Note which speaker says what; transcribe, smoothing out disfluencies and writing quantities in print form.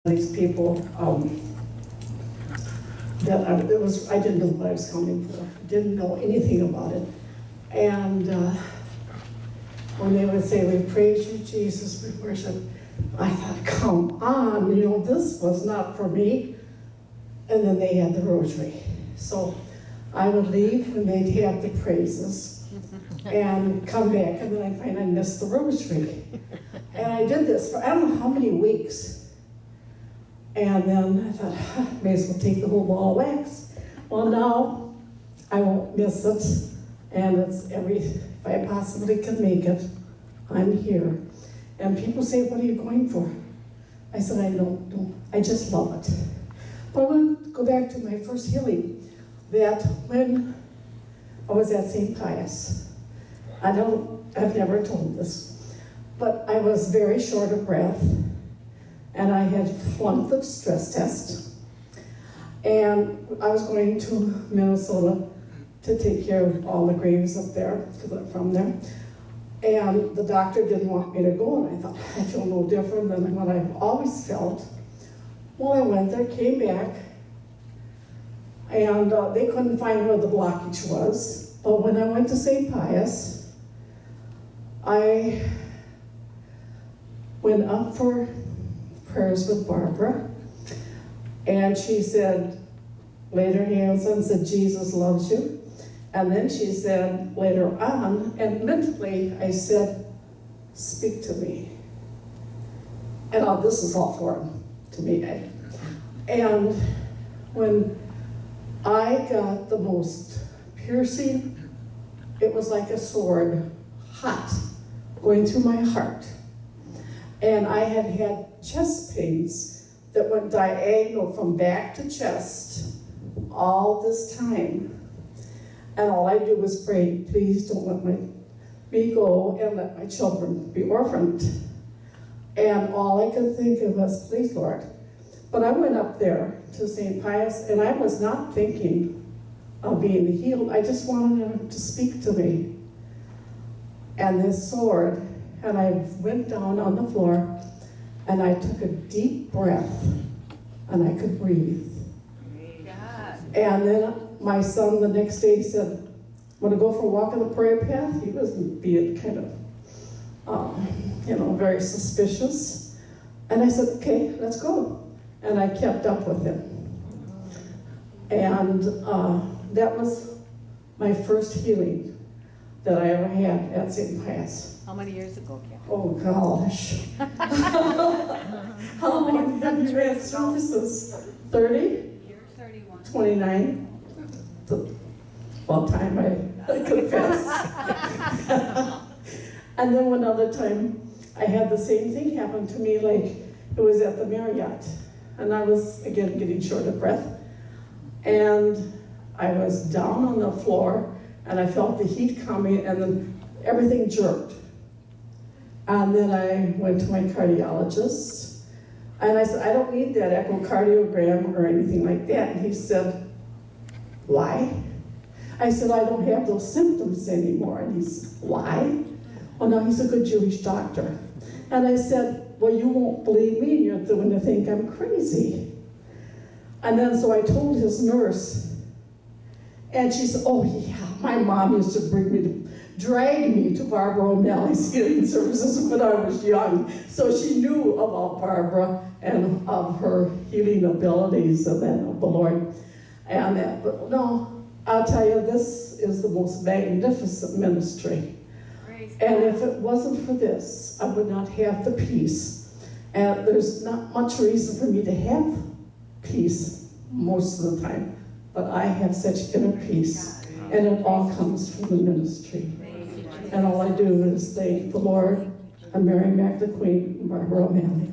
Speaker 1: these people that I didn't know what I was coming for. Didn't know anything about it. And when they would say, "We praise you, Jesus, we worship," I thought, come on, this was not for me. And then they had the rosary. So I would leave when they'd have the praises and come back, and then I'd find I missed the rosary. And I did this for I don't know how many weeks. And then I thought, may as well take the whole ball of wax. Well, now I won't miss it. And if I possibly can make it, I'm here. And people say, what are you going for? I said, I don't. I just love it. But I want to go back to my first healing. That when I was at St. Pius, I've never told this, but I was very short of breath. And I had flunked the stress test. And I was going to Minnesota to take care of all the graves up there, because I'm from there. And the doctor didn't want me to go, and I thought, I feel no different than what I've always felt. Well, I went there, came back, and they couldn't find where the blockage was. But when I went to St. Pius, I went up for prayers with Barbara, and she said, laid her hands on and said, Jesus loves you. And then she said later on, and mentally I said, speak to me. And this is all foreign to me. And when I got the most piercing, it was like a sword, hot, going through my heart. And I had chest pains that went diagonal from back to chest all this time. And all I do was pray, please don't let me go and let my children be orphaned. And all I could think of was, please, Lord. But I went up there to St. Pius, and I was not thinking of being healed. I just wanted him to speak to me. And this sword, and I went down on the floor, and I took a deep breath, and I could breathe. And then my son the next day said, want to go for a walk on the prayer path? He was being kind of, very suspicious. And I said, okay, let's go. And I kept up with him. And that was my first healing that I ever had at St. Pius.
Speaker 2: How many years ago, Kathy?
Speaker 1: Oh, gosh. How long have you had services? 30?
Speaker 2: You're 31.
Speaker 1: 29? About time I confess. And then one other time, I had the same thing happen to me, like it was at the Marriott. And I was, again, getting short of breath. And I was down on the floor, and I felt the heat coming, and then everything jerked. And then I went to my cardiologist, and I said, I don't need that echocardiogram or anything like that. And he said, why? I said, I don't have those symptoms anymore. And he said, why? Oh, no, he's a good Jewish doctor. And I said, well, you won't believe me, and you're going to think I'm crazy. And then so I told his nurse, and she said, oh, yeah, my mom used to drag me to Barbara O'Malley's healing services when I was young. So she knew about Barbara and of her healing abilities and then of the Lord. And that, but no, I'll tell you, this is the most magnificent ministry. And if it wasn't for this, I would not have the peace. And there's not much reason for me to have peace most of the time. But I have such inner peace, and it all comes from the ministry. And all I do is thank the Lord and Mary Magdalene Queen and Barbara O'Malley.